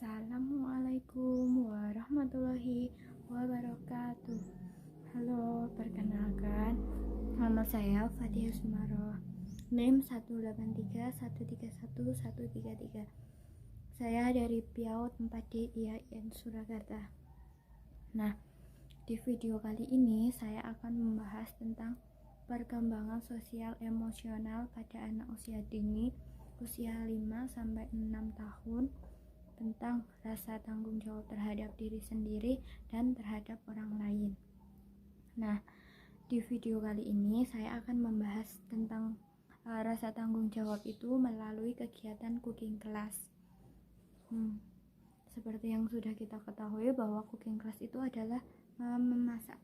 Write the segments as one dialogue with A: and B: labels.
A: Assalamualaikum warahmatullahi wabarakatuh. Halo, perkenalkan, nama saya Fathia Sumaroh, NIM 183131133. Saya dari PIAUD 4D IAIN Surakarta. Nah, di video kali ini saya akan membahas tentang perkembangan sosial emosional pada anak usia dini, usia 5-6 tahun, tentang rasa tanggung jawab terhadap diri sendiri dan terhadap orang lain. Nah, di video kali ini saya akan membahas tentang rasa tanggung jawab itu melalui kegiatan cooking class. Seperti yang sudah kita ketahui bahwa cooking class itu adalah memasak.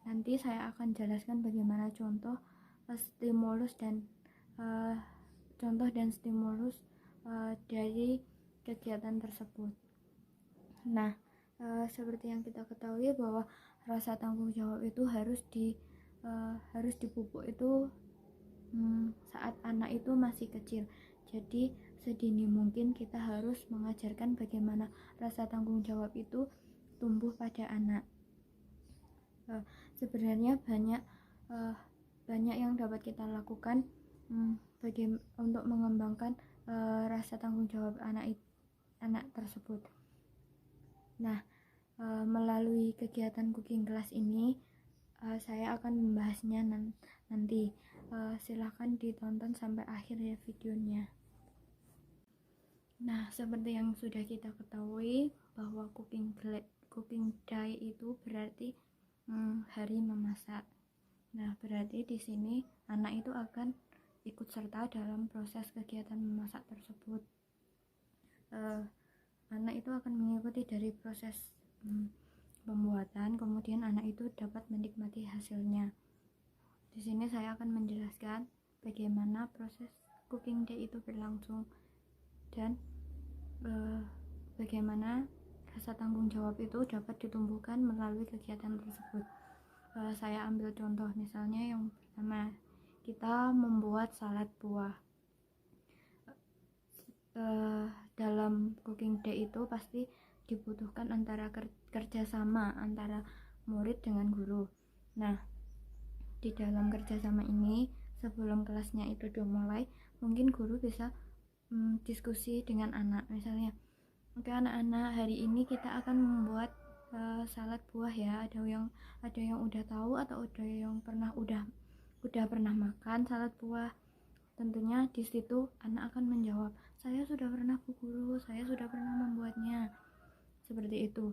A: Nanti saya akan jelaskan bagaimana contoh dan stimulus dari kegiatan tersebut. Nah, seperti yang kita ketahui bahwa rasa tanggung jawab itu harus dipupuk itu saat anak itu masih kecil. Jadi sedini mungkin kita harus mengajarkan bagaimana rasa tanggung jawab itu tumbuh pada anak. Sebenarnya banyak yang dapat kita lakukan untuk mengembangkan rasa tanggung jawab anak tersebut. Nah, melalui kegiatan cooking class ini saya akan membahasnya nanti. Silahkan ditonton sampai akhir ya videonya. Nah, seperti yang sudah kita ketahui bahwa cooking day itu berarti hari memasak. Nah, berarti di sini anak itu akan ikut serta dalam proses kegiatan memasak tersebut. Anak itu akan mengikuti dari proses pembuatan, kemudian anak itu dapat menikmati hasilnya. Di sini saya akan menjelaskan bagaimana proses cooking day itu berlangsung dan bagaimana rasa tanggung jawab itu dapat ditumbuhkan melalui kegiatan tersebut. Saya ambil contoh, misalnya yang pertama, kita membuat salad buah. Dalam cooking day itu pasti dibutuhkan antara kerjasama antara murid dengan guru. Nah, di dalam kerjasama ini sebelum kelasnya itu dimulai, mungkin guru bisa diskusi dengan anak, misalnya, oke anak-anak, hari ini kita akan membuat salad buah ya. Ada yang udah tahu atau udah pernah makan salad buah? Tentunya di situ anak akan menjawab, saya sudah pernah Bu Guru, saya sudah pernah membuatnya. Seperti itu.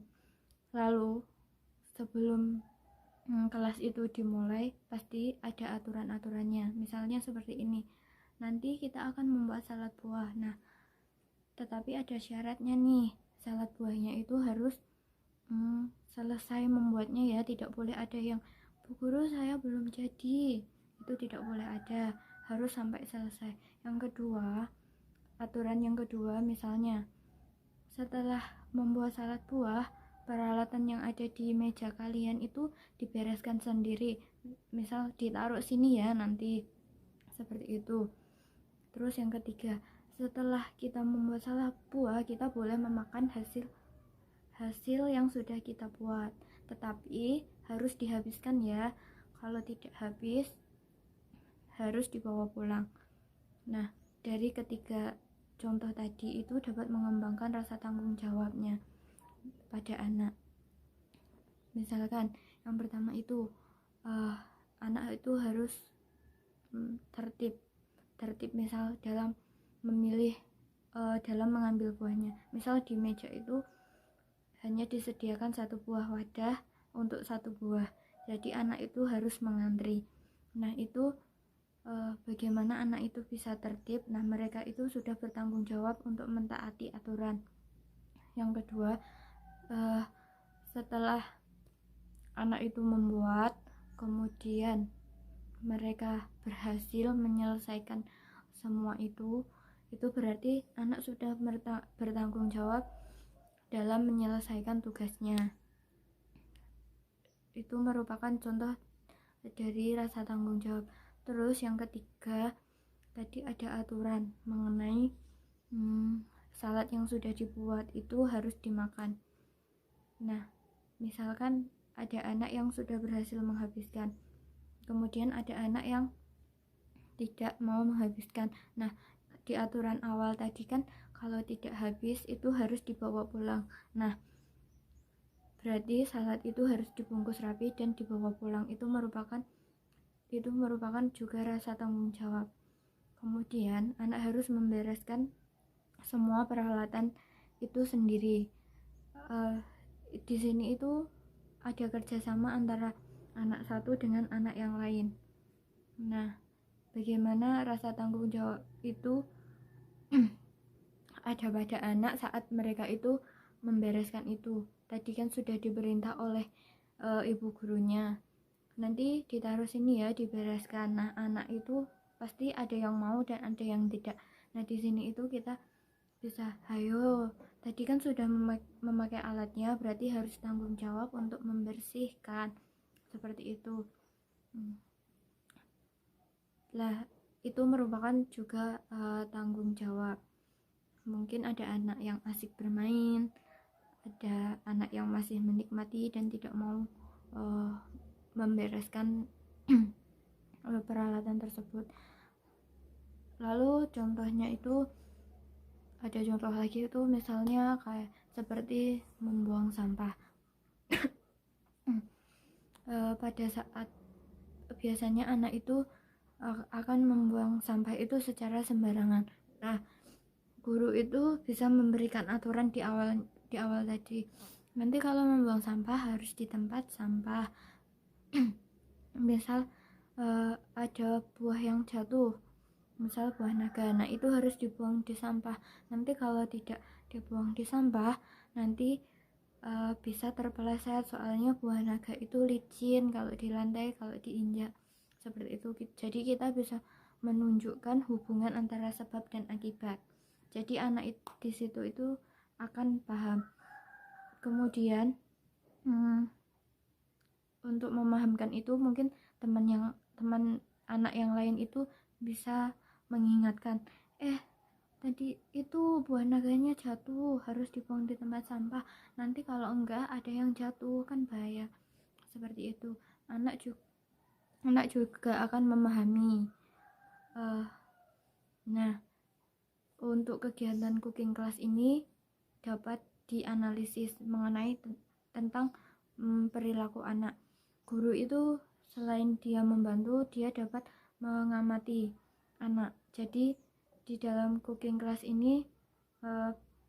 A: Lalu sebelum kelas itu dimulai pasti ada aturan-aturannya. Misalnya seperti ini, nanti kita akan membuat salad buah. Nah, tetapi ada syaratnya nih, salad buahnya itu harus selesai membuatnya ya. Tidak boleh ada yang, Bu Guru saya belum jadi. Itu tidak boleh ada, harus sampai selesai. Yang kedua, aturan yang kedua, misalnya setelah membuat salad buah, peralatan yang ada di meja kalian itu dibereskan sendiri. Misal ditaruh sini ya nanti. Seperti itu. Terus yang ketiga, setelah kita membuat salad buah, kita boleh memakan hasil yang sudah kita buat, tetapi harus dihabiskan ya. Kalau tidak habis, harus dibawa pulang. Nah, dari ketiga contoh tadi itu dapat mengembangkan rasa tanggung jawabnya pada anak. Misalkan yang pertama itu anak itu harus tertib misal dalam memilih dalam mengambil buahnya. Misal di meja itu hanya disediakan satu buah wadah untuk satu buah, jadi anak itu harus mengantri. Nah, itu bagaimana anak itu bisa tertib. Nah, mereka itu sudah bertanggung jawab untuk mentaati aturan. Yang kedua, setelah anak itu membuat, kemudian mereka berhasil menyelesaikan semua itu berarti anak sudah bertanggung jawab dalam menyelesaikan tugasnya. Itu merupakan contoh dari rasa tanggung jawab. Terus yang ketiga, tadi ada aturan mengenai salad yang sudah dibuat itu harus dimakan. Nah, misalkan ada anak yang sudah berhasil menghabiskan, kemudian ada anak yang tidak mau menghabiskan. Nah, di aturan awal tadi kan kalau tidak habis itu harus dibawa pulang. Nah, berarti salad itu harus dibungkus rapi dan dibawa pulang. Itu merupakan juga rasa tanggung jawab. Kemudian anak harus membereskan semua peralatan itu sendiri. Di sini itu ada kerjasama antara anak satu dengan anak yang lain. Nah, bagaimana rasa tanggung jawab itu ada pada anak saat mereka itu membereskan itu. Tadi kan sudah diperintah oleh ibu gurunya, nanti ditaruh sini ya, dibereskan. Nah, anak itu pasti ada yang mau dan ada yang tidak. Nah, di sini itu kita bisa, ayo, tadi kan sudah memakai alatnya, berarti harus tanggung jawab untuk membersihkan, seperti itu. Lah, itu merupakan juga tanggung jawab. Mungkin ada anak yang asik bermain, ada anak yang masih menikmati dan tidak mau membereskan peralatan tersebut. Lalu contohnya itu ada contoh lagi itu misalnya kayak seperti membuang sampah. Pada saat biasanya anak itu akan membuang sampah itu secara sembarangan. Nah, guru itu bisa memberikan aturan di awal tadi. Nanti kalau membuang sampah harus di tempat sampah. Misal ada buah yang jatuh, misal buah naga, nah itu harus dibuang di sampah. Nanti kalau tidak dibuang di sampah, nanti bisa terpeleset, soalnya buah naga itu licin kalau di lantai, kalau diinjak, seperti itu. Jadi kita bisa menunjukkan hubungan antara sebab dan akibat. Jadi anak di situ itu akan paham. Kemudian untuk memahamkan itu mungkin teman anak yang lain itu bisa mengingatkan, tadi itu buah naganya jatuh, harus dibuang di tempat sampah, nanti kalau enggak ada yang jatuh kan bahaya, seperti itu. Anak juga akan memahami. Nah, untuk kegiatan cooking class ini dapat dianalisis mengenai tentang perilaku anak. Guru itu selain dia membantu, dia dapat mengamati anak. Jadi di dalam cooking class ini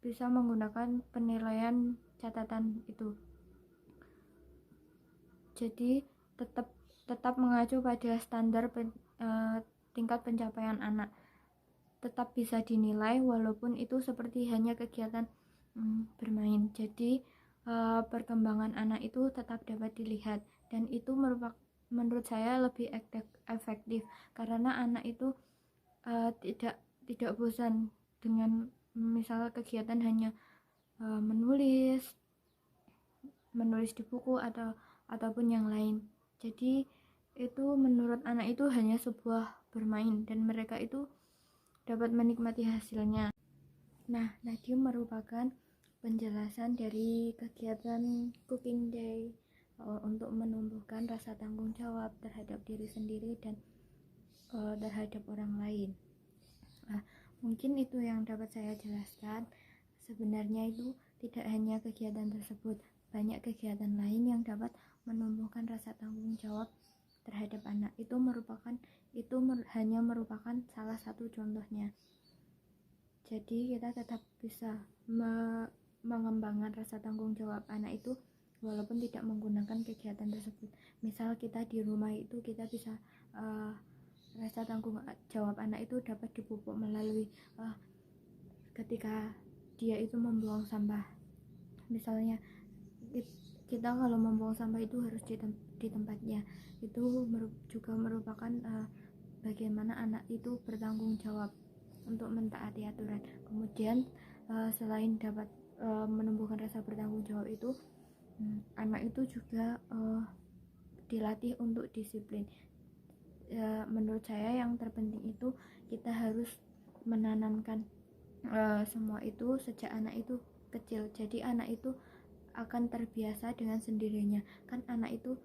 A: bisa menggunakan penilaian catatan itu. Jadi tetap mengacu pada standar tingkat pencapaian anak. Tetap bisa dinilai walaupun itu seperti hanya kegiatan bermain. Jadi perkembangan anak itu tetap dapat dilihat, dan itu menurut saya lebih efektif karena anak itu tidak bosan dengan misal kegiatan hanya menulis di buku ataupun yang lain. Jadi itu menurut anak itu hanya sebuah bermain dan mereka itu dapat menikmati hasilnya. Nah, tadi merupakan penjelasan dari kegiatan cooking day untuk menumbuhkan rasa tanggung jawab terhadap diri sendiri dan terhadap orang lain. Mungkin itu yang dapat saya jelaskan. Sebenarnya itu tidak hanya kegiatan tersebut, banyak kegiatan lain yang dapat menumbuhkan rasa tanggung jawab terhadap anak. Itu hanya merupakan salah satu contohnya. Jadi kita tetap bisa mengembangkan rasa tanggung jawab anak itu walaupun tidak menggunakan kegiatan tersebut. Misal kita di rumah itu kita bisa rasa tanggung jawab anak itu dapat dipupuk melalui ketika dia itu membuang sampah. Misalnya kita kalau membuang sampah itu harus di tempatnya. Itu juga merupakan bagaimana anak itu bertanggung jawab untuk mentaati aturan. Kemudian selain dapat menumbuhkan rasa bertanggung jawab itu, anak itu juga dilatih untuk disiplin. Menurut saya yang terpenting itu kita harus menanamkan semua itu sejak anak itu kecil. Jadi anak itu akan terbiasa dengan sendirinya. Kan anak itu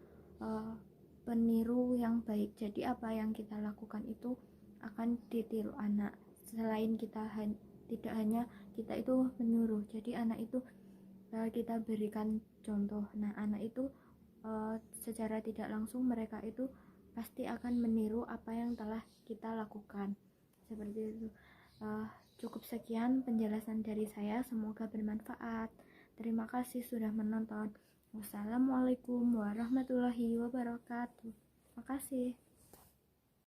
A: peniru yang baik. Jadi apa yang kita lakukan itu akan ditiru anak. Selain kita tidak hanya kita itu menyuruh, jadi anak itu kita berikan contoh. Nah, anak itu secara tidak langsung mereka itu pasti akan meniru apa yang telah kita lakukan. Seperti itu. Cukup sekian penjelasan dari saya, semoga bermanfaat. Terima kasih sudah menonton. Wassalamualaikum warahmatullahi wabarakatuh. Terima kasih.